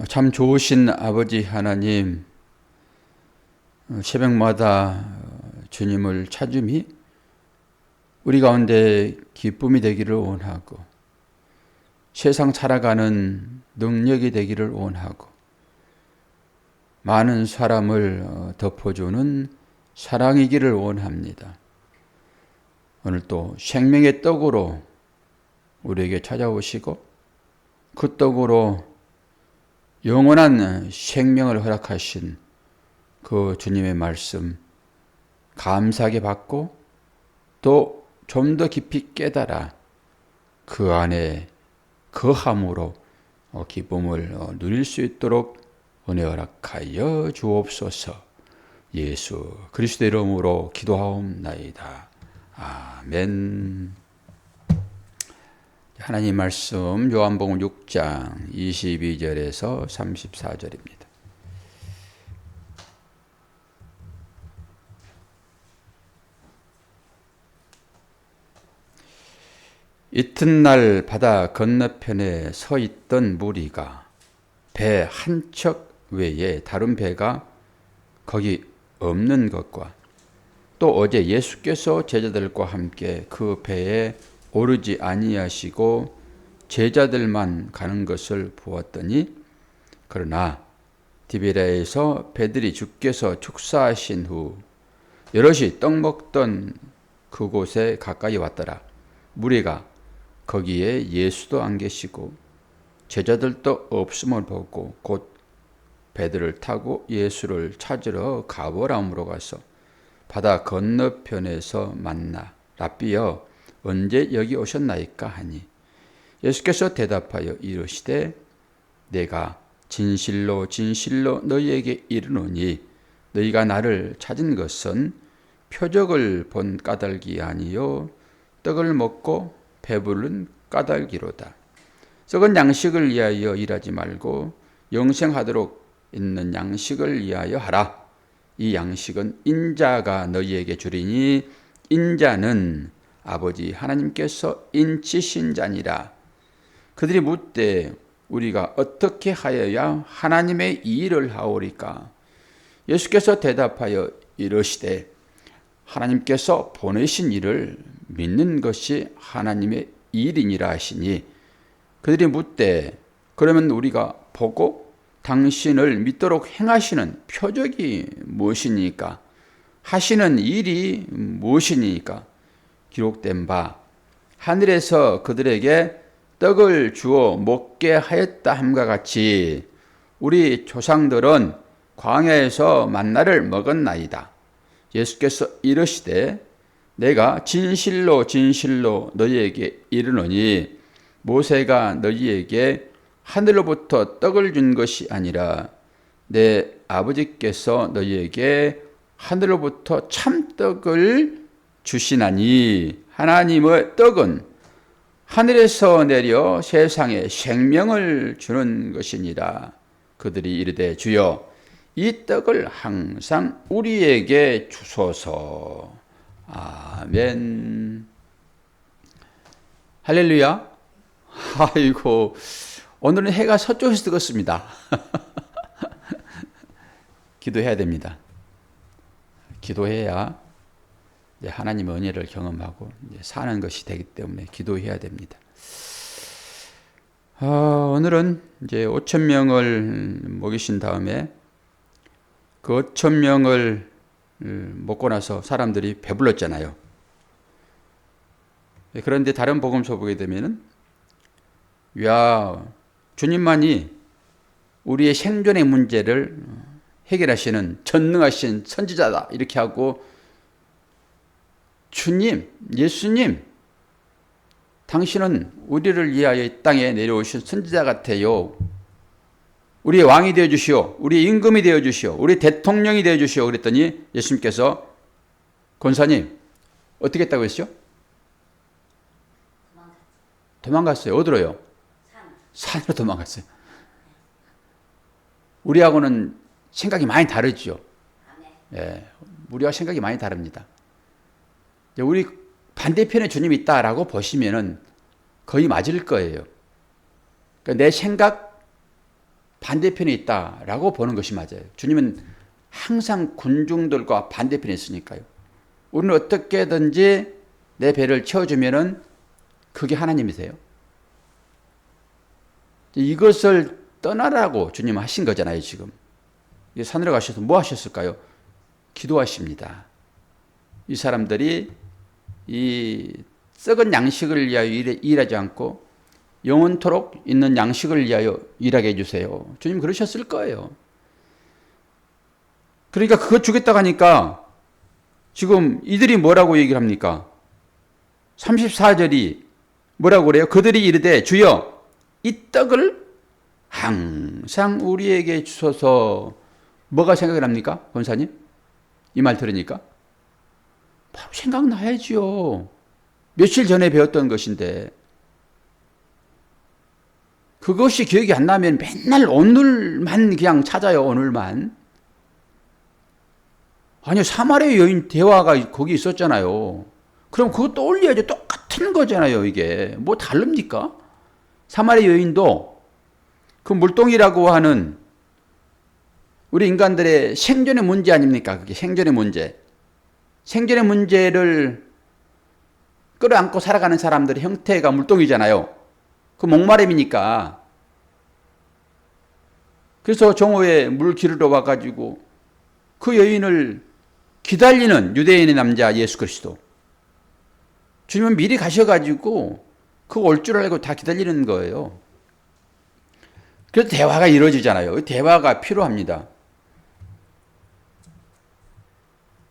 참 좋으신 아버지 하나님, 새벽마다 주님을 찾음이 우리 가운데 기쁨이 되기를 원하고 세상 살아가는 능력이 되기를 원하고 많은 사람을 덮어주는 사랑이기를 원합니다. 오늘 또 생명의 떡으로 우리에게 찾아오시고 그 떡으로 영원한 생명을 허락하신 그 주님의 말씀 감사하게 받고 또 좀 더 깊이 깨달아 그 안에 거함으로 기쁨을 누릴 수 있도록 은혜 허락하여 주옵소서. 예수 그리스도 이름으로 기도하옵나이다. 아멘. 하나님 말씀 요한복음 6장 22절에서 34절입니다. 이튿날 바다 건너편에 서 있던 무리가 배 한 척 외에 다른 배가 거기 없는 것과 또 어제 예수께서 제자들과 함께 그 배에 오르지 아니하시고 제자들만 가는 것을 보았더니 그러나 디베랴에서 배들이 주께서 축사하신 후 여럿이 떡 먹던 그곳에 가까이 왔더라. 무리가 거기에 예수도 안 계시고 제자들도 없음을 보고 곧 배들을 타고 예수를 찾으러 가버라움으로 가서 바다 건너편에서 만나 랍비여 언제 여기 오셨나이까 하니 예수께서 대답하여 이르시되 내가 진실로 진실로 너희에게 이르노니 너희가 나를 찾은 것은 표적을 본 까닭이 아니요 떡을 먹고 배부른 까닭이로다. 썩은 양식을 위하여 일하지 말고 영생하도록 있는 양식을 위하여 하라. 이 양식은 인자가 너희에게 주리니 인자는 아버지 하나님께서 인치신 자니라. 그들이 묻되 우리가 어떻게 하여야 하나님의 이 일을 하오리까? 예수께서 대답하여 이르시되 하나님께서 보내신 일을 믿는 것이 하나님의 일이니라 하시니 그들이 묻되 그러면 우리가 보고 당신을 믿도록 행하시는 표적이 무엇이니까? 하시는 일이 무엇이니까? 기록된 바 하늘에서 그들에게 떡을 주어 먹게 하였다 함과 같이 우리 조상들은 광야에서 만나를 먹었나이다. 예수께서 이르시되 내가 진실로 진실로 너희에게 이르노니 모세가 너희에게 하늘로부터 떡을 준 것이 아니라 내 아버지께서 너희에게 하늘로부터 참떡을 주시나니 하나님의 떡은 하늘에서 내려 세상에 생명을 주는 것이니라. 그들이 이르되 주여 이 떡을 항상 우리에게 주소서. 아멘. 할렐루야. 아이고 오늘은 해가 서쪽에서 뜨겁습니다. 기도해야 됩니다. 기도해야 하나님의 은혜를 경험하고 사는 것이 되기 때문에 기도해야 됩니다. 오늘은 이제 5천 명을 먹이신 다음에 그 5천 명을 먹고 나서 사람들이 배불렀잖아요. 그런데 다른 복음서 보게 되면은 주님만이 우리의 생존의 문제를 해결하시는 전능하신 선지자다 이렇게 하고 주님, 예수님, 당신은 우리를 위하여 이 땅에 내려오신 선지자 같아요. 우리의 왕이 되어주시오. 우리의 임금이 되어주시오. 우리 대통령이 되어주시오. 그랬더니 예수님께서 권사님 어떻게 했다고 했죠? 도망갔어요. 어디로요? 산으로 도망갔어요. 우리하고는 생각이 많이 다르죠. 예, 우리와 생각이 많이 다릅니다. 우리 반대편에 주님이 있다라고 보시면은 거의 맞을 거예요. 그러니까 내 생각, 반대편에 있다라고 보는 것이 맞아요. 주님은 항상 군중들과 반대편에 있으니까요. 우리는 어떻게든지 내 배를 채워주면은 그게 하나님이세요. 이것을 떠나라고 주님 하신 거잖아요, 지금. 산으로 가셔서 뭐 하셨을까요? 기도하십니다. 이 사람들이 이 썩은 양식을 위하여 일하지 않고 영원토록 있는 양식을 위하여 일하게 해주세요. 주님 그러셨을 거예요. 그러니까 그거 주겠다고 하니까 지금 이들이 뭐라고 얘기를 합니까? 34절이 뭐라고 그래요? 그들이 이르되 주여 이 떡을 항상 우리에게 주소서. 뭐가 생각이 납니까? 권사님? 이 말 들으니까 바로 생각나야지요. 며칠 전에 배웠던 것인데 그것이 기억이 안 나면 맨날 오늘만 그냥 찾아요. 오늘만. 아니요, 사마리아 여인 대화가 거기 있었잖아요. 그럼 그거 떠올려야죠. 똑같은 거잖아요. 이게 뭐 다릅니까? 사마리아 여인도 그 물동이라고 하는 우리 인간들의 생존의 문제 아닙니까? 그게 생존의 문제. 생존의 문제를 끌어안고 살아가는 사람들의 형태가 물동이잖아요. 그 목마름이니까. 그래서 정오에 물 기르러 와가지고 그 여인을 기다리는 유대인의 남자 예수 그리스도. 주님은 미리 가셔가지고 그 올 줄 알고 다 기다리는 거예요. 그래서 대화가 이루어지잖아요. 대화가 필요합니다.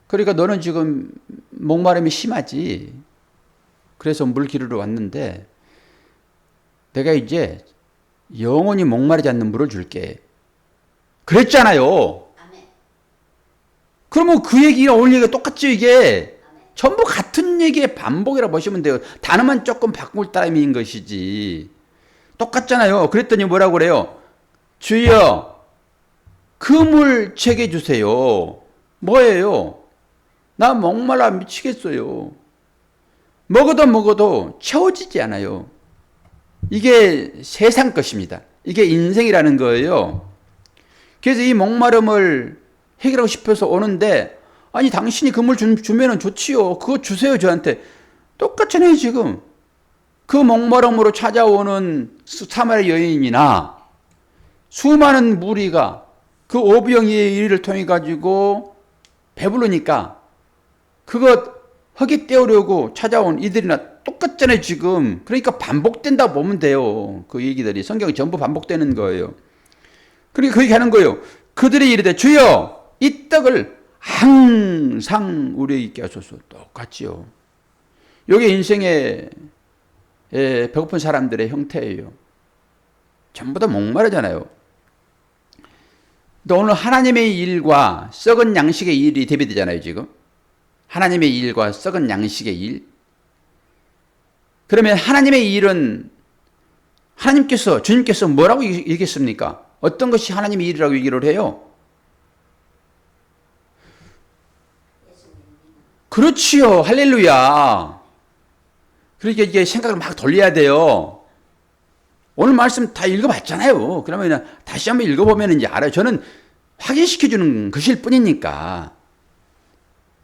그러니까 너는 지금 목마름이 심하지. 그래서 물 기르러 왔는데 내가 이제 영원히 목마르지 않는 물을 줄게. 그랬잖아요. 아멘. 그러면 그 얘기가 오늘 얘기가 똑같죠, 이게. 아멘. 전부 같은 얘기의 반복이라고 보시면 돼요. 단어만 조금 바꿀 따름인 것이지. 똑같잖아요. 그랬더니 뭐라고 그래요? 주여, 그 물 제게 주세요. 뭐예요? 나 목말라 미치겠어요. 먹어도 채워지지 않아요. 이게 세상 것입니다. 이게 인생이라는 거예요. 그래서 이 목마름을 해결하고 싶어서 오는데 아니 당신이 그 물 주면은 좋지요. 그거 주세요 저한테. 똑같잖아요 지금. 그 목마름으로 찾아오는 사마리아 여인이나 수많은 무리가 그 오병이의 일을 통해 가지고 배부르니까 그거 허기 때우려고 찾아온 이들이나 똑같잖아요 지금. 그러니까 반복된다 보면 돼요. 그 얘기들이 성경이 전부 반복되는 거예요. 그러니까 그 얘기하는 거예요. 그들이 이르되 주여 이 떡을 항상 우리에게 있게 하소서. 똑같지요. 이게 인생의 배고픈 사람들의 형태예요. 전부 다 목마르잖아요. 근데 오늘 하나님의 일과 썩은 양식의 일이 대비되잖아요 지금. 하나님의 일과 썩은 양식의 일. 그러면 하나님의 일은 주님께서 뭐라고 얘기했습니까? 어떤 것이 하나님의 일이라고 얘기를 해요? 그렇지요. 할렐루야. 그러니까 이게 생각을 막 돌려야 돼요. 오늘 말씀 다 읽어봤잖아요. 그러면 다시 한번 읽어보면 이제 알아요. 저는 확인시켜주는 것일 뿐이니까.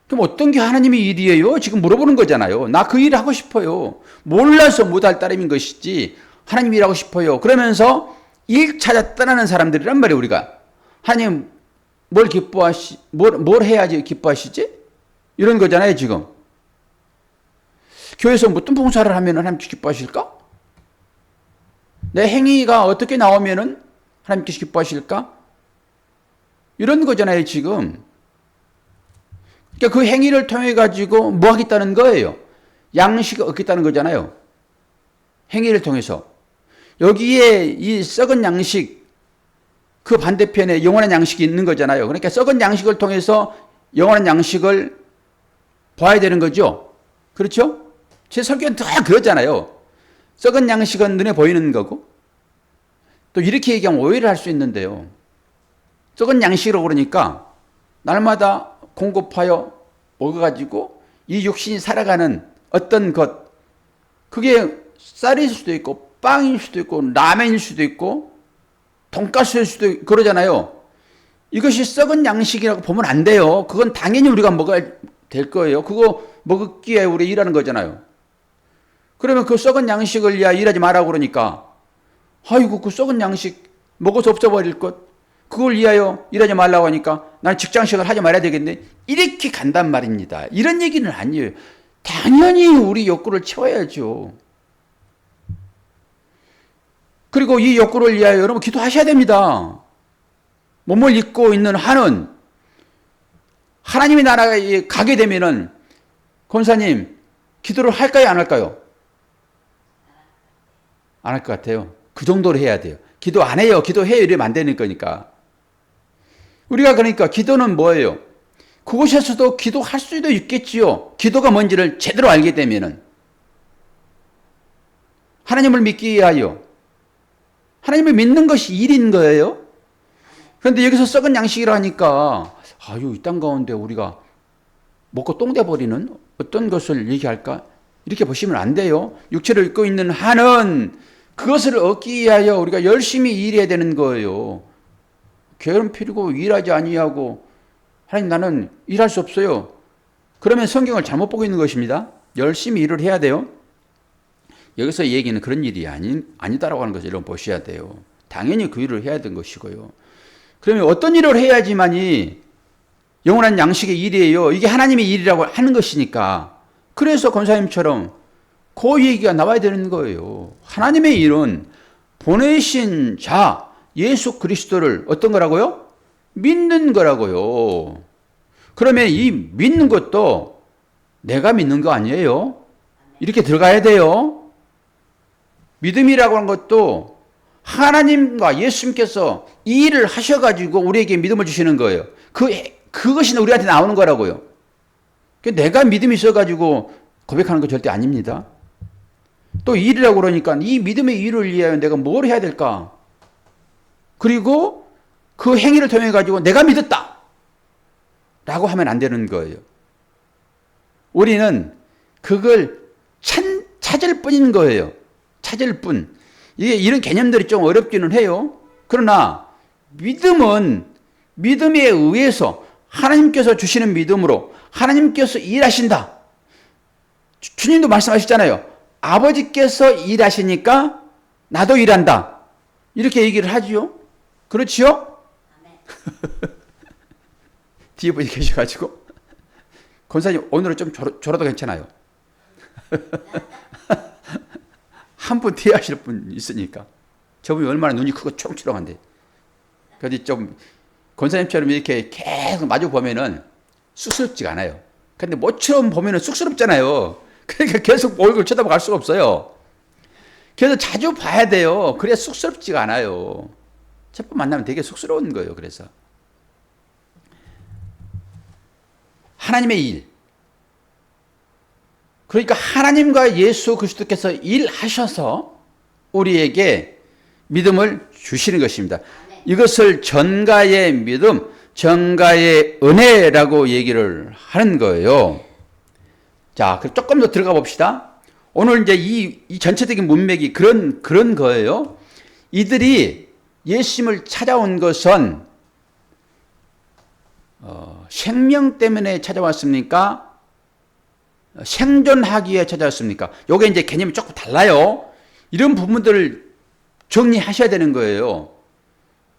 그럼 어떤 게 하나님의 일이에요? 지금 물어보는 거잖아요. 나 그 일을 하고 싶어요. 몰라서 못할 따름인 것이지 하나님 일하고 싶어요. 그러면서 일 찾아 떠나는 사람들이란 말이에요. 우리가. 하나님 뭘 해야지 기뻐하시지? 이런 거잖아요 지금. 교회에서 무슨 봉사를 하면 하나님께서 기뻐하실까? 내 행위가 어떻게 나오면은 하나님께서 기뻐하실까? 이런 거잖아요 지금. 그러니까 그 행위를 통해 가지고 뭐 하겠다는 거예요? 양식을 얻겠다는 거잖아요. 행위를 통해서. 여기에 이 썩은 양식, 그 반대편에 영원한 양식이 있는 거잖아요. 그러니까 썩은 양식을 통해서 영원한 양식을 봐야 되는 거죠. 그렇죠? 제 설교는 다 그렇잖아요. 썩은 양식은 눈에 보이는 거고 또 이렇게 얘기하면 오해를 할 수 있는데요. 썩은 양식이라고 그러니까 날마다 공급하여 먹어가지고 이 육신이 살아가는 어떤 것, 그게 쌀일 수도 있고 빵일 수도 있고 라면일 수도 있고 돈가스일 수도 그러잖아요. 이것이 썩은 양식이라고 보면 안 돼요. 그건 당연히 우리가 먹어야 될 거예요. 그거 먹기에 우리 일하는 거잖아요. 그러면 그 썩은 양식을 일하지 말라고 그러니까 아이고 그 썩은 양식 먹어서 없어버릴 것 그걸 위하여 일하지 말라고 하니까 난 직장식을 하지 말아야 되겠네. 이렇게 간단 말입니다. 이런 얘기는 아니에요. 당연히 우리 욕구를 채워야죠. 그리고 이 욕구를 위하여 여러분 기도하셔야 됩니다. 몸을 입고 있는 한은 하나님의 나라에 가게 되면은 권사님 기도를 할까요 안 할까요? 안 할 것 같아요. 그 정도로 해야 돼요. 기도 안 해요. 기도해요. 이러면 안 되는 거니까. 우리가 그러니까 기도는 뭐예요? 그곳에서도 기도할 수도 있겠지요. 기도가 뭔지를 제대로 알게 되면은. 하나님을 믿기 위하여. 하나님을 믿는 것이 일인 거예요. 그런데 여기서 썩은 양식이라 하니까 아유 이 땅 가운데 우리가 먹고 똥 돼버리는 어떤 것을 얘기할까? 이렇게 보시면 안 돼요. 육체를 입고 있는 한은 그것을 얻기 위하여 우리가 열심히 일해야 되는 거예요. 게으름 피우고 일하지 아니하고 하나님 나는 일할 수 없어요. 그러면 성경을 잘못 보고 있는 것입니다. 열심히 일을 해야 돼요. 여기서 얘기는 그런 일이 아니다라고 하는 것을 여러분 보셔야 돼요. 당연히 그 일을 해야 되는 것이고요. 그러면 어떤 일을 해야지만이 영원한 양식의 일이에요. 이게 하나님의 일이라고 하는 것이니까. 그래서 권사님처럼 그 얘기가 나와야 되는 거예요. 하나님의 일은 보내신 자 예수 그리스도를 어떤 거라고요? 믿는 거라고요. 그러면 이 믿는 것도 내가 믿는 거 아니에요. 이렇게 들어가야 돼요. 믿음이라고 하는 것도 하나님과 예수님께서 이 일을 하셔가지고 우리에게 믿음을 주시는 거예요. 그것이 우리한테 나오는 거라고요. 내가 믿음이 있어가지고 고백하는 거 절대 아닙니다. 또 일이라고 그러니까 이 믿음의 일을 위하여 내가 뭘 해야 될까? 그리고 그 행위를 통해 가지고 내가 믿었다 라고 하면 안 되는 거예요. 우리는 그걸 찾을 뿐인 거예요. 찾을 뿐. 이런 개념들이 좀 어렵기는 해요. 그러나 믿음은 믿음에 의해서 하나님께서 주시는 믿음으로 하나님께서 일하신다. 주님도 말씀하셨잖아요. 아버지께서 일하시니까 나도 일한다. 이렇게 얘기를 하지요. 그렇지요? 뒤에 분이 계셔가지고 권사님 오늘은 좀 졸아도 괜찮아요. 한 분 뒤에 하실 분 있으니까. 저분이 얼마나 눈이 크고 총출렁한데. 그래서 좀 권사님처럼 이렇게 계속 마주 보면은 쑥스럽지가 않아요. 근데 모처럼 보면은 쑥스럽잖아요. 그러니까 계속 얼굴 쳐다보고 갈 수가 없어요. 그래서 자주 봐야 돼요. 그래야 쑥스럽지가 않아요. 첫 번 만나면 되게 쑥스러운 거예요. 그래서 하나님의 일. 그러니까 하나님과 예수 그리스도께서 일하셔서 우리에게 믿음을 주시는 것입니다. 이것을 전가의 믿음, 전가의 은혜라고 얘기를 하는 거예요. 자, 그럼 조금 더 들어가 봅시다. 오늘 이제 이 전체적인 문맥이 그런 거예요. 이들이 예수님을 찾아온 것은 생명 때문에 찾아왔습니까? 생존하기 위해 찾아왔습니까? 요게 이제 개념이 조금 달라요. 이런 부분들을 정리하셔야 되는 거예요.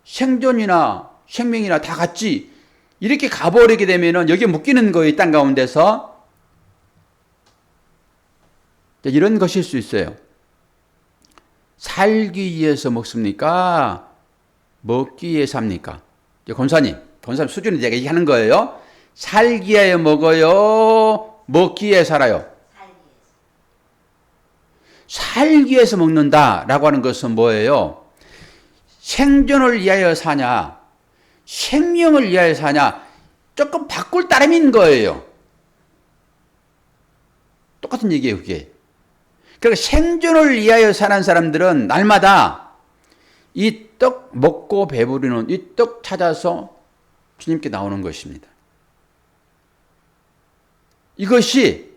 생존이나 생명이나 다 같이 이렇게 가버리게 되면은 여기에 묶이는 거예요. 땅 가운데서. 이런 것일 수 있어요. 살기 위해서 먹습니까? 먹기 위해 삽니까? 권사님 수준이 내가 얘기하는 거예요. 살기 위해 먹어요? 먹기 위해 살아요? 살기 위해서 먹는다라고 하는 것은 뭐예요? 생존을 위하여 사냐? 생명을 위하여 사냐? 조금 바꿀 따름인 거예요. 똑같은 얘기예요, 그게. 그러니까 생존을 위하여 사는 사람들은 날마다 이 떡 먹고 배부르는 이 떡 찾아서 주님께 나오는 것입니다. 이것이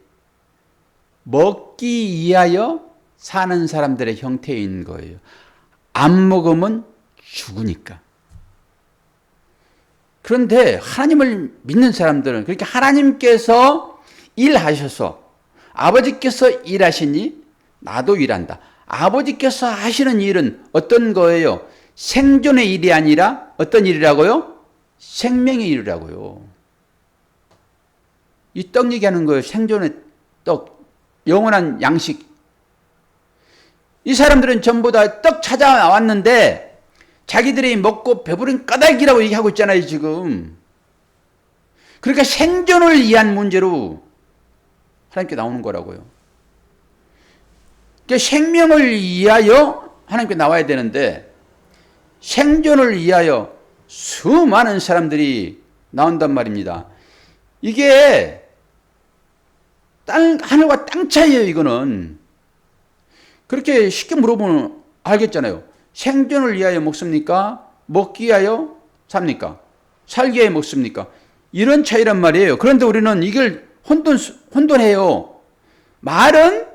먹기 위하여 사는 사람들의 형태인 거예요. 안 먹으면 죽으니까. 그런데 하나님을 믿는 사람들은 그렇게 하나님께서 일하셔서 아버지께서 일하시니 나도 일한다. 아버지께서 하시는 일은 어떤 거예요? 생존의 일이 아니라 어떤 일이라고요? 생명의 일이라고요. 이 떡 얘기하는 거예요. 생존의 떡, 영원한 양식. 이 사람들은 전부 다 떡 찾아왔는데 자기들이 먹고 배부른 까닭이라고 얘기하고 있잖아요, 지금. 그러니까 생존을 위한 문제로 하나님께 나오는 거라고요. 그러니까 생명을 위하여 하나님께 나와야 되는데 생존을 위하여 수많은 사람들이 나온단 말입니다. 이게 하늘과 땅 차이예요, 이거는. 그렇게 쉽게 물어보면 알겠잖아요. 생존을 위하여 먹습니까? 먹기 위하여 삽니까? 살기 위하여 먹습니까? 이런 차이란 말이에요. 그런데 우리는 이걸 혼돈해요. 말은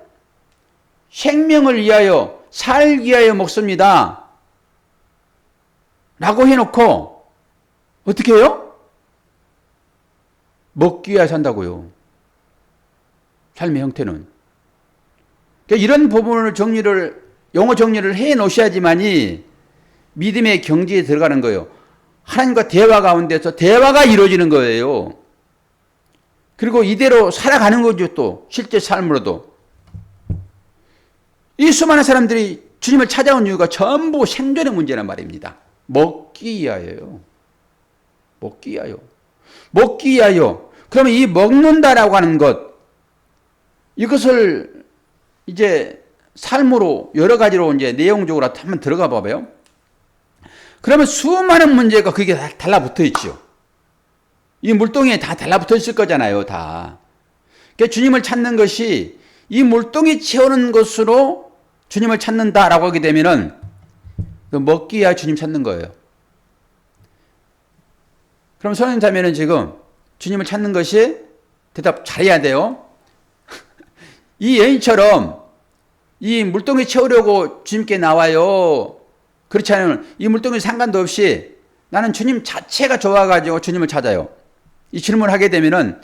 생명을 위하여 살기 위하여 먹습니다. 라고 해놓고 어떻게 해요? 먹기 위하여 산다고요. 삶의 형태는. 그러니까 이런 부분을 영어 정리를 해 놓으셔야지만이 믿음의 경지에 들어가는 거예요. 하나님과 대화 가운데서 대화가 이루어지는 거예요. 그리고 이대로 살아가는 거죠, 또. 실제 삶으로도. 이 수많은 사람들이 주님을 찾아온 이유가 전부 생존의 문제란 말입니다. 먹기 위하여요. 먹기 위하여. 먹기 위하여. 그러면 이 먹는다라고 하는 것, 이것을 이제 삶으로 여러 가지로 이제 내용적으로 한번 들어가 봐봐요. 그러면 수많은 문제가 그게 다 달라붙어 있죠. 이 물동이에 다 달라붙어 있을 거잖아요, 다. 그러니까 주님을 찾는 것이 이 물동이 채우는 것으로 주님을 찾는다라고 하게 되면은 먹기 위하여 주님 찾는 거예요. 그럼 선생님 자매는 지금 주님을 찾는 것이 대답 잘해야 돼요. 이 여인처럼 이 물동이 채우려고 주님께 나와요. 그렇지 않으면 이 물동이 상관도 없이 나는 주님 자체가 좋아가지고 주님을 찾아요. 이 질문을 하게 되면은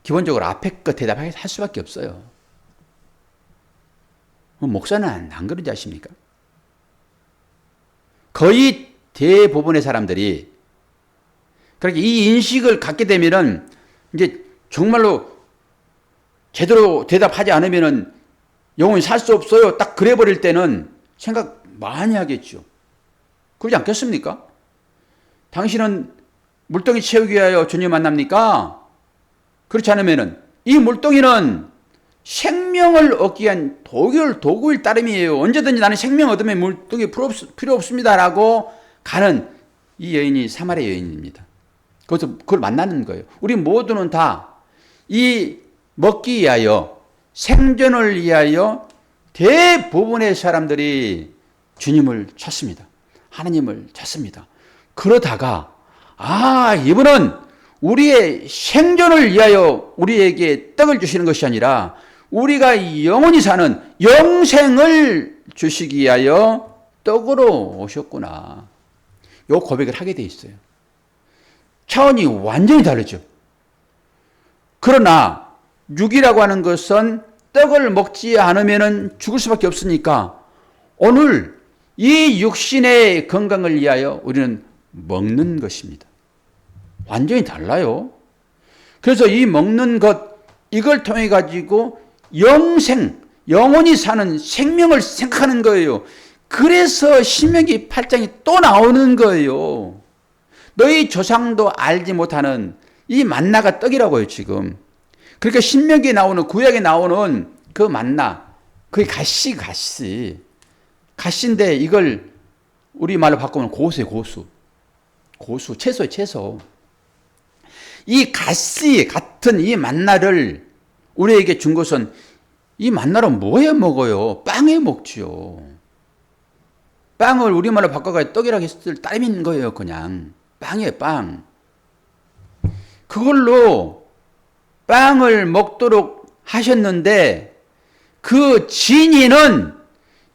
기본적으로 앞에 거 대답할 수밖에 없어요. 목사는 안 그런지 아십니까? 거의 대부분의 사람들이 그렇게 이 인식을 갖게 되면은 이제 정말로 제대로 대답하지 않으면은 영원히 살 수 없어요. 딱 그래 버릴 때는 생각 많이 하겠죠. 그러지 않겠습니까? 당신은 물동이 채우기 위하여 주님 만납니까? 그렇지 않으면은 이 물동이는 생명을 얻기 위한 도구일 따름이에요. 언제든지 나는 생명 얻으면 물동이 필요 없습니다라고 가는 이 여인이 사마리아 여인입니다. 그래서 그걸 만나는 거예요. 우리 모두는 다 이 먹기 위하여 생존을 위하여 대부분의 사람들이 주님을 찾습니다. 하나님을 찾습니다. 그러다가 이분은 우리의 생존을 위하여 우리에게 떡을 주시는 것이 아니라 우리가 영원히 사는 영생을 주시기 위하여 떡으로 오셨구나. 요 고백을 하게 돼 있어요. 차원이 완전히 다르죠. 그러나 육이라고 하는 것은 떡을 먹지 않으면 죽을 수밖에 없으니까 오늘 이 육신의 건강을 위하여 우리는 먹는 것입니다. 완전히 달라요. 그래서 이 먹는 것, 이걸 통해 가지고 영원히 사는 생명을 생각하는 거예요. 그래서 신명기 8장이 또 나오는 거예요. 너희 조상도 알지 못하는 이 만나가 떡이라고요, 지금. 그러니까 신명기에 나오는, 구약에 나오는 그 만나, 그게 가시인데 이걸 우리말로 바꾸면 고수예요, 고수, 채소예요, 채소. 이 가시 같은 이 만나를 우리에게 준 것은 이 만나로 뭐에 먹어요? 빵에 먹지요. 빵을 우리말로 바꿔가지고 떡이라고 했을 때 따르는 거예요, 그냥. 빵이에요, 빵. 그걸로 빵을 먹도록 하셨는데 그 진리는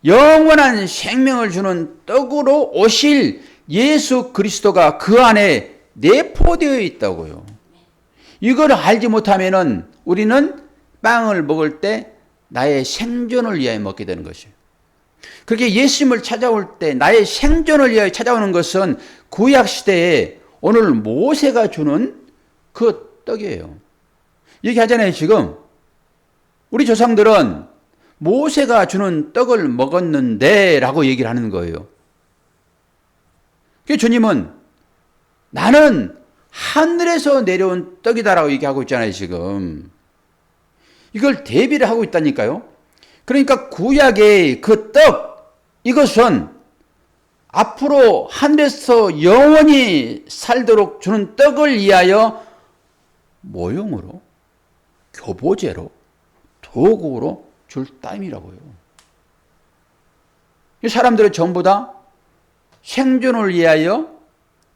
영원한 생명을 주는 떡으로 오실 예수 그리스도가 그 안에 내포되어 있다고요. 이걸 알지 못하면은 우리는 빵을 먹을 때 나의 생존을 위하여 먹게 되는 것이에요. 그렇게 예수님을 찾아올 때 나의 생존을 위하여 찾아오는 것은 구약 시대에 오늘 모세가 주는 그 떡이에요. 얘기하잖아요. 지금 우리 조상들은 모세가 주는 떡을 먹었는데 라고 얘기를 하는 거예요. 그 주님은 나는 하늘에서 내려온 떡이다라고 얘기하고 있잖아요. 지금 이걸 대비를 하고 있다니까요. 그러니까 구약의 그 떡, 이것은 앞으로 하늘에서 영원히 살도록 주는 떡을 위하여 모형으로, 교보제로, 도구로 줄 따임이라고요. 이 사람들은 전부 다 생존을 위하여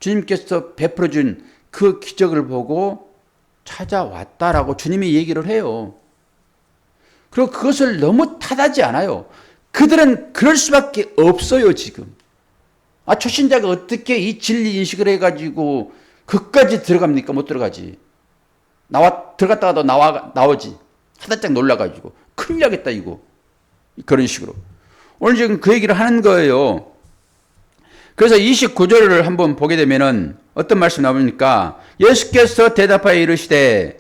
주님께서 베풀어 준 그 기적을 보고 찾아왔다라고 주님이 얘기를 해요. 그리고 그것을 너무 탓하지 않아요. 그들은 그럴 수밖에 없어요. 지금 초신자가 어떻게 이 진리 인식을 해가지고 그까지 들어갑니까? 못 들어가지. 들어갔다가도 나오지. 하다짝 놀라가지고 큰일 나겠다 이거. 그런 식으로 오늘 지금 그 얘기를 하는 거예요. 그래서 29절을 한번 보게 되면은 어떤 말씀 나옵니까? 예수께서 대답하여 이르시되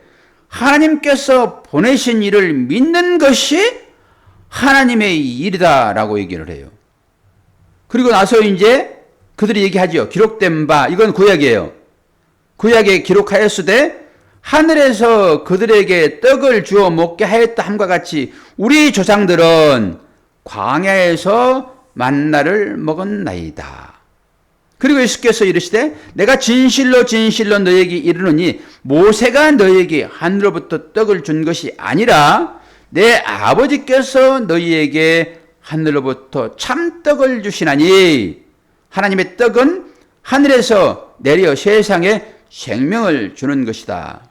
하나님께서 보내신 일을 믿는 것이 하나님의 일이다 라고 얘기를 해요. 그리고 나서 이제 그들이 얘기하죠. 기록된 바, 이건 구약이에요. 구약에 기록하였으되 하늘에서 그들에게 떡을 주어 먹게 하였다 함과 같이 우리 조상들은 광야에서 만나를 먹었나이다. 그리고 예수께서 이르시되 내가 진실로 진실로 너에게 이르노니 모세가 너에게 하늘로부터 떡을 준 것이 아니라 내 아버지께서 너희에게 하늘로부터 참떡을 주시나니 하나님의 떡은 하늘에서 내려 세상에 생명을 주는 것이다.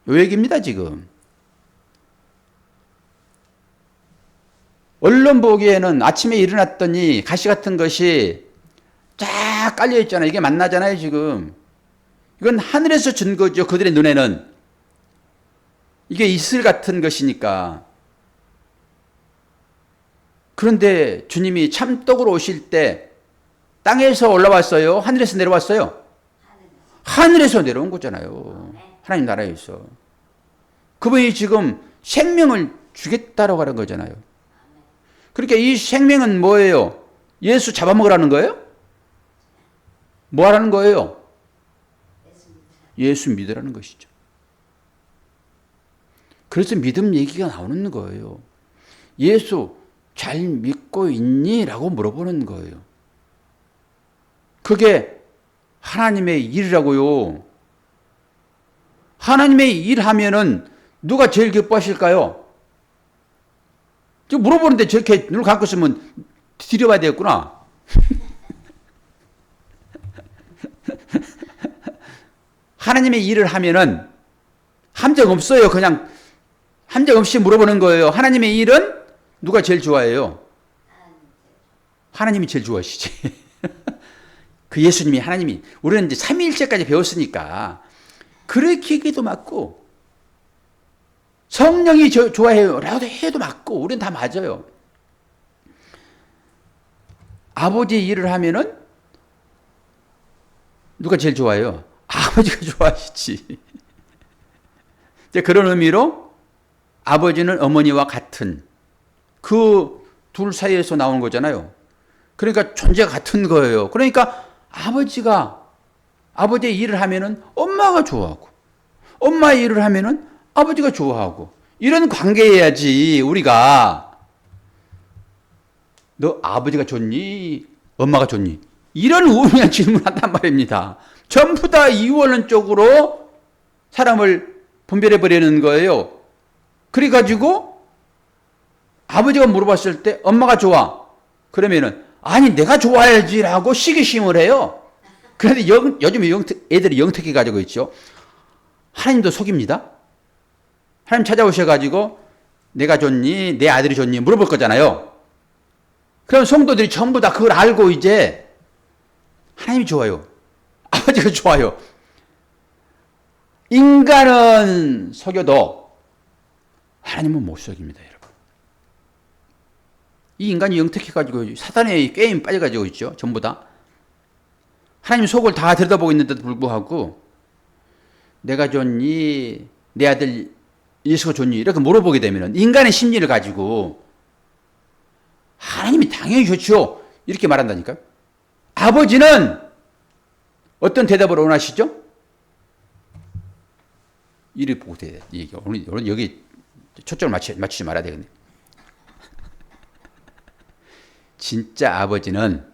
요 얘기입니다. 지금 언론 보기에는 아침에 일어났더니 가시 같은 것이 쫙 깔려 있잖아요. 이게 만나잖아요. 지금 이건 하늘에서 준 거죠. 그들의 눈에는 이게 이슬 같은 것이니까. 그런데 주님이 참떡으로 오실 때 땅에서 올라왔어요? 하늘에서 내려왔어요? 하늘에서 내려온 거잖아요. 하나님 나라에서. 그분이 지금 생명을 주겠다라고 하는 거잖아요. 그러니까 이 생명은 뭐예요? 예수 잡아먹으라는 거예요? 뭐 하라는 거예요? 예수 믿으라는 것이죠. 그래서 믿음 얘기가 나오는 거예요. 예수 잘 믿고 있니? 라고 물어보는 거예요. 그게 하나님의 일이라고요. 하나님의 일 하면은 누가 제일 기뻐하실까요? 지금 물어보는데 저렇게 눈을 감고 있으면 드려봐야 되겠구나. 하나님의 일을 하면은 함정 없어요. 그냥 함정 없이 물어보는 거예요. 하나님의 일은 누가 제일 좋아해요? 하나님이 제일 좋아하시지. 그 예수님이 하나님이 우리는 이제 삼위일체까지 배웠으니까 그렇게 얘기도 맞고 성령이 좋아해요 라고 해도 맞고 우리는 다 맞아요. 아버지 일을 하면은 누가 제일 좋아해요? 아버지가 좋아하시지. 이제 그런 의미로 아버지는 어머니와 같은 그 둘 사이에서 나오는 거잖아요. 그러니까 존재가 같은 거예요. 그러니까 아버지의 일을 하면은 엄마가 좋아하고 엄마의 일을 하면은 아버지가 좋아하고 이런 관계여야지. 우리가 너 아버지가 좋니? 엄마가 좋니? 이런 우연한 질문을 한단 말입니다. 전부 다 이원론적으로 사람을 분별해버리는 거예요. 그래가지고 아버지가 물어봤을 때 엄마가 좋아. 그러면은 아니 내가 좋아야지라고 시기심을 해요. 그런데 요즘 애들이 영특해 가지고 있죠. 하나님도 속입니다. 하나님 찾아오셔가지고 내가 좋니? 내 아들이 좋니? 물어볼 거잖아요. 그럼 성도들이 전부 다 그걸 알고 이제 하나님이 좋아요. 아버지가 좋아요. 인간은 속여도 하나님은 못 속입니다, 여러분. 이 인간이 영특해가지고 사단의 게임 빠져가지고 있죠. 전부 다. 하나님 속을 다 들여다보고 있는데도 불구하고 내가 좋니? 내 아들 예수가 좋니? 이렇게 물어보게 되면 인간의 심리를 가지고 하나님이 당연히 좋죠. 이렇게 말한다니까요. 아버지는 어떤 대답을 원하시죠? 이를 보고 돼야 돼. 오늘 여기 초점을 맞추지 말아야 되겠네. 진짜 아버지는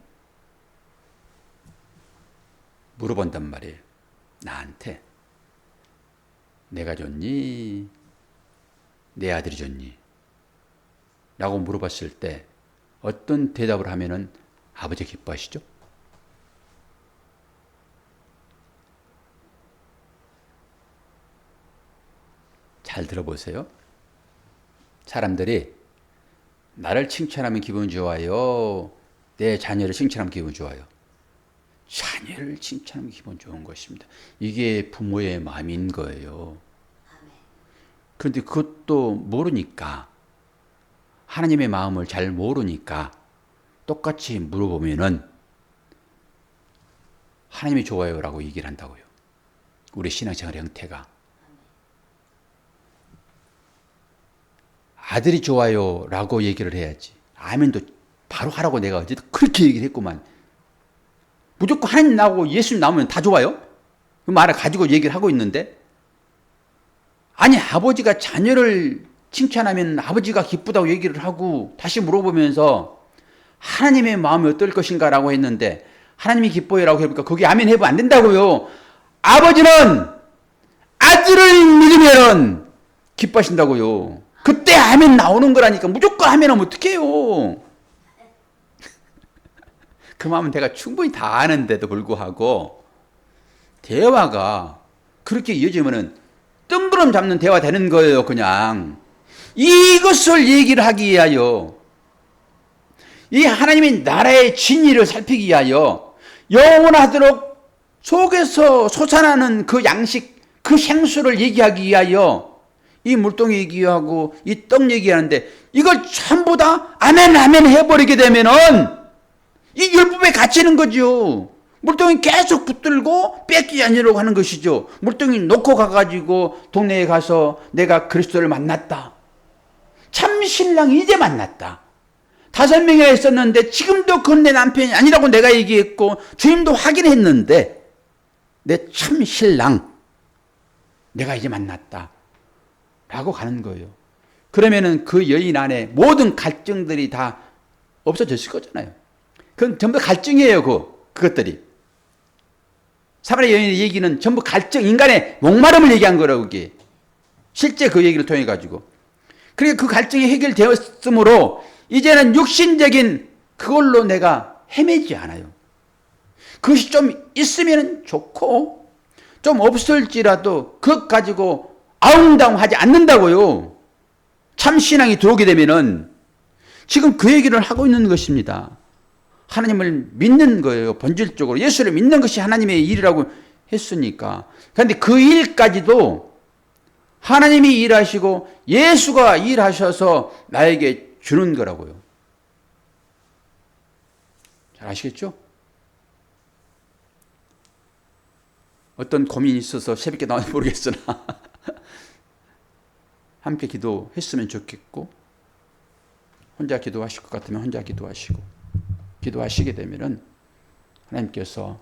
물어본단 말이에요. 나한테. 내가 좋니? 내 아들이 좋니? 라고 물어봤을 때 어떤 대답을 하면은 아버지 기뻐하시죠? 잘 들어보세요. 사람들이 나를 칭찬하면 기분 좋아요. 내 자녀를 칭찬하면 기분 좋아요. 자녀를 칭찬하면 기분 좋은 것입니다. 이게 부모의 마음인 거예요. 그런데 그것도 모르니까, 하나님의 마음을 잘 모르니까 똑같이 물어보면은 하나님이 좋아요라고 얘기를 한다고요. 우리 신앙생활의 형태가. 아들이 좋아요라고 얘기를 해야지. 아멘도 바로 하라고 내가 어제도 그렇게 얘기를 했구만. 무조건 하나님 나오고 예수님 나오면 다 좋아요? 그 말을 가지고 얘기를 하고 있는데, 아니 아버지가 자녀를 칭찬하면 아버지가 기쁘다고 얘기를 하고 다시 물어보면서 하나님의 마음이 어떨 것인가 라고 했는데 하나님이 기뻐요라고 해보니까 거기 아멘 해보면 안 된다고요. 아버지는 아들을 믿으면 기뻐하신다고요. 그때 아멘 나오는 거라니까. 무조건 아멘 하면 어떡해요. 그 마음은 제가 충분히 다 아는데도 불구하고 대화가 그렇게 이어지면은 뜬구름 잡는 대화 되는 거예요. 그냥 이것을 얘기를 하기 위하여, 이 하나님의 나라의 진리를 살피기 위하여, 영원하도록 속에서 솟아나는 그 양식, 그 생수를 얘기하기 위하여 이 물동이 얘기하고 이 떡 얘기하는데 이걸 전부 다 아멘 아멘 해버리게 되면은 이 율법에 갇히는 거죠. 물동이 계속 붙들고 뺏기지 않으려고 하는 것이죠. 물동이 놓고 가가지고 동네에 가서 내가 그리스도를 만났다. 참 신랑이 이제 만났다. 5명이나 있었는데 지금도 그건 내 남편이 아니라고 내가 얘기했고 주님도 확인했는데 내 참 신랑 내가 이제 만났다 라고 가는 거예요. 그러면은 그 여인 안에 모든 갈증들이 다 없어졌을 거잖아요. 그건 전부 갈증이에요. 그것들이. 사마리아 여인의 얘기는 전부 갈증, 인간의 목마름을 얘기한 거라고. 그게 실제 그 얘기를 통해 가지고, 그러니까 그 갈증이 해결되었으므로 이제는 육신적인 그걸로 내가 헤매지 않아요. 그것이 좀 있으면 좋고 좀 없을지라도 그것 가지고 아웅다웅하지 않는다고요. 참 신앙이 들어오게 되면은 지금 그 얘기를 하고 있는 것입니다. 하나님을 믿는 거예요. 본질적으로 예수를 믿는 것이 하나님의 일이라고 했으니까. 그런데 그 일까지도 하나님이 일하시고 예수가 일하셔서 나에게 주는 거라고요. 잘 아시겠죠? 어떤 고민이 있어서 새벽에 나왔는지 모르겠으나 함께 기도했으면 좋겠고, 혼자 기도하실 것 같으면 혼자 기도하시고, 기도하시게 되면은 하나님께서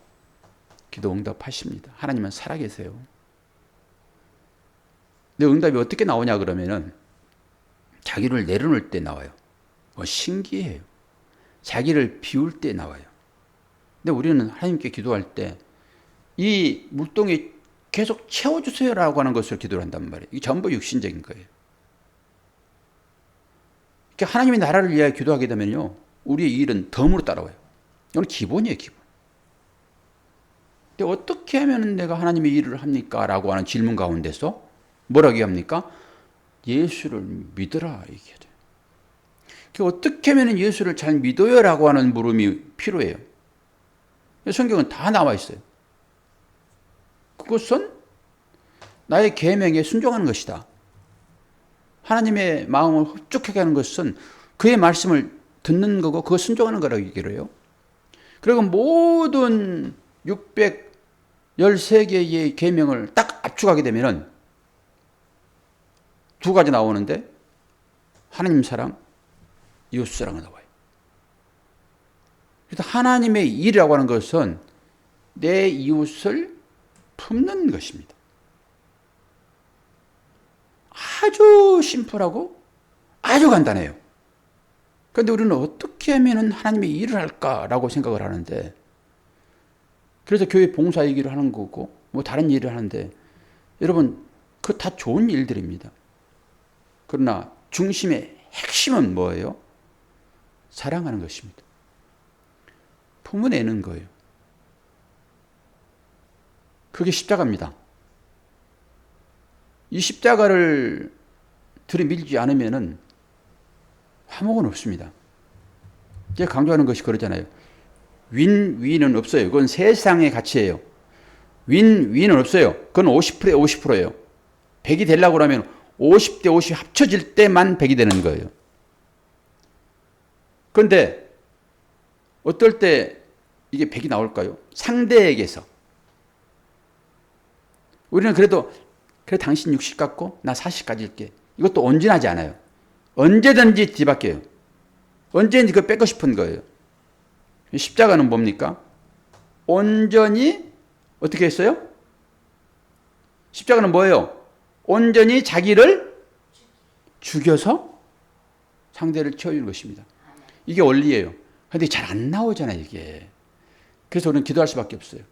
기도 응답하십니다. 하나님은 살아계세요. 근데 응답이 어떻게 나오냐 그러면은 자기를 내려놓을 때 나와요. 신기해요. 자기를 비울 때 나와요. 근데 우리는 하나님께 기도할 때 이 물동이 계속 채워주세요라고 하는 것을 기도를 한단 말이에요. 이게 전부 육신적인 거예요. 그러니까 하나님의 나라를 위하여 기도하게 되면요, 우리의 일은 덤으로 따라와요. 이건 기본이에요, 기본. 근데 어떻게 하면 내가 하나님의 일을 합니까? 라고 하는 질문 가운데서 뭐라고 합니까? 예수를 믿으라 얘기해야 돼요. 그러니까 어떻게 하면 예수를 잘 믿어요? 라고 하는 물음이 필요해요. 성경은 다 나와 있어요. 그것은 나의 계명에 순종하는 것이다. 하나님의 마음을 흡족하게 하는 것은 그의 말씀을 듣는 거고 그거 순종하는 거라고 얘기를 해요. 그리고 모든 613개의 계명을 딱 압축하게 되면은 두 가지 나오는데 하나님 사랑, 이웃 사랑이 나와요. 그래서 하나님의 일이라고 하는 것은 내 이웃을 품는 것입니다. 아주 심플하고 아주 간단해요. 그런데 우리는 어떻게 하면 하나님의 일을 할까라고 생각을 하는데, 그래서 교회 봉사 얘기를 하는 거고 뭐 다른 일을 하는데, 여러분 그거 다 좋은 일들입니다. 그러나 중심의 핵심은 뭐예요? 사랑하는 것입니다. 품어내는 거예요. 그게 십자가입니다. 이 십자가를 들이밀지 않으면은 화목은 없습니다. 제가 강조하는 것이 그러잖아요. 윈윈은 없어요. 그건 세상의 가치예요. 윈윈은 없어요. 그건 50%에 50%예요. 100이 되려고 하면 50대 50 합쳐질 때만 100이 되는 거예요. 그런데 어떨 때 이게 100이 나올까요? 상대에게서. 우리는 그래도 그래 당신 60 갖고 나 40 가질게. 이것도 온전하지 않아요. 언제든지 뒤바뀌어요. 언제든지 그거 뺏고 싶은 거예요. 십자가는 뭡니까? 온전히 어떻게 했어요? 십자가는 뭐예요? 온전히 자기를 죽여서 상대를 채워주는 것입니다. 이게 원리예요. 그런데 잘 안 나오잖아요, 이게. 그래서 우리는 기도할 수밖에 없어요.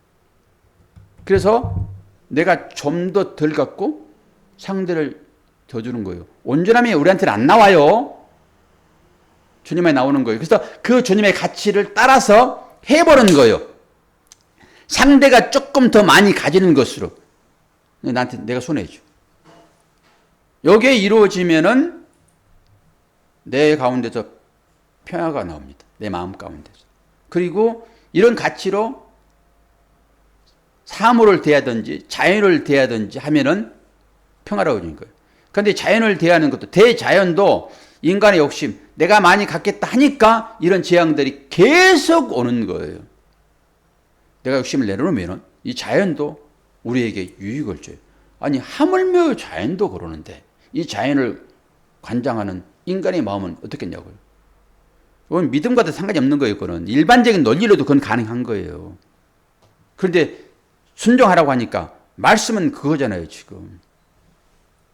그래서 내가 좀 더 덜 갖고 상대를 더 주는 거예요. 온전함이 우리한테는 안 나와요. 주님에 나오는 거예요. 그래서 그 주님의 가치를 따라서 해버리는 거예요. 상대가 조금 더 많이 가지는 것으로 나한테 내가 손해줘. 이게 이루어지면은 내 가운데서 평화가 나옵니다. 내 마음 가운데서. 그리고 이런 가치로 사물을 대하든지 자연을 대하든지 하면은 평화로워지는 거예요. 그런데 자연을 대하는 것도, 대자연도 인간의 욕심, 내가 많이 갖겠다 하니까 이런 재앙들이 계속 오는 거예요. 내가 욕심을 내려놓으면 이 자연도 우리에게 유익을 줘요. 아니 하물며 자연도 그러는데 이 자연을 관장하는 인간의 마음은 어떻겠냐고요. 그건 믿음과도 상관이 없는 거예요. 그건 일반적인 논리로도 그건 가능한 거예요. 그런데 순종하라고 하니까 말씀은 그거잖아요. 지금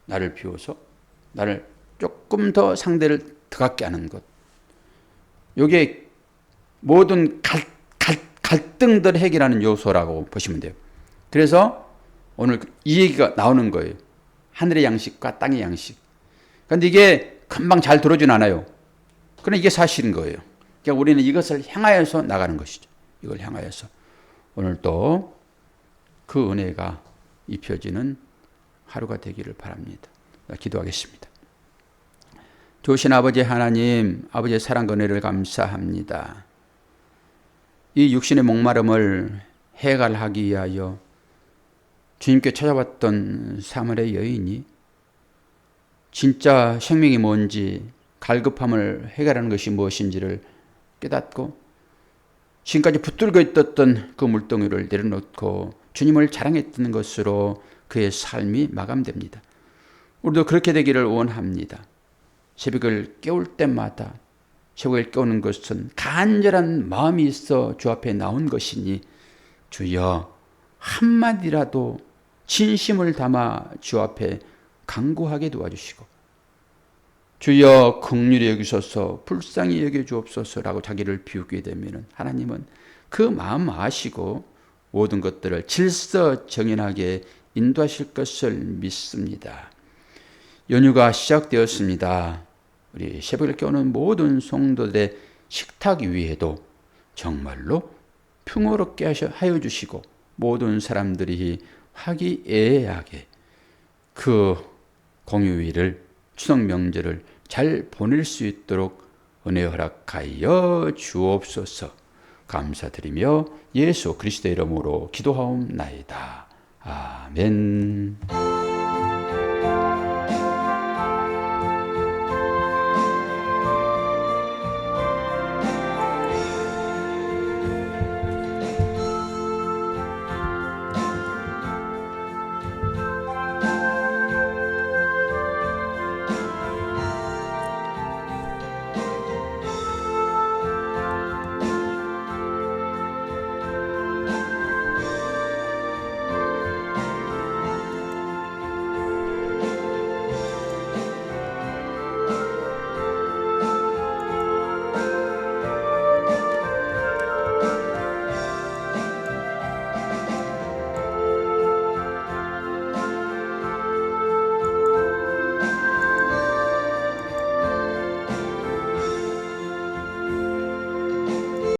나를 비워서 나를 조금 더 상대를 더 갖게 하는 것. 이게 모든 갈등들을 해결하는 요소라고 보시면 돼요. 그래서 오늘 이 얘기가 나오는 거예요. 하늘의 양식과 땅의 양식. 그런데 이게 금방 잘 들어오진 않아요. 그러나 이게 사실인 거예요. 그러니까 우리는 이것을 향하여서 나가는 것이죠. 이걸 향하여서 오늘 또 그 은혜가 입혀지는 하루가 되기를 바랍니다. 기도하겠습니다. 좋으신 아버지 하나님, 아버지의 사랑과 은혜를 감사합니다. 이 육신의 목마름을 해갈하기 위하여 주님께 찾아왔던 사마리아 여인이 진짜 생명이 뭔지, 갈급함을 해결하는 것이 무엇인지를 깨닫고 지금까지 붙들고 있었던 그 물동이를 내려놓고 주님을 자랑했던 것으로 그의 삶이 마감됩니다. 우리도 그렇게 되기를 원합니다. 새벽을 깨울 때마다 새벽을 깨우는 것은 간절한 마음이 있어 주 앞에 나온 것이니 주여 한마디라도 진심을 담아 주 앞에 간구하게 도와주시고 주여 긍휼히 여기소서 불쌍히 여겨주옵소서라고 자기를 비우게 되면 하나님은 그 마음 아시고 모든 것들을 질서정연하게 인도하실 것을 믿습니다. 연휴가 시작되었습니다. 우리 새벽을 깨우는 모든 성도들의 식탁 위에도 정말로 평화롭게 하여 주시고 모든 사람들이 화기애애하게 그 공휴일을 추석 명절을 잘 보낼 수 있도록 은혜 허락하여 주옵소서. 감사드리며 예수 그리스도의 이름으로 기도하옵나이다. 아멘.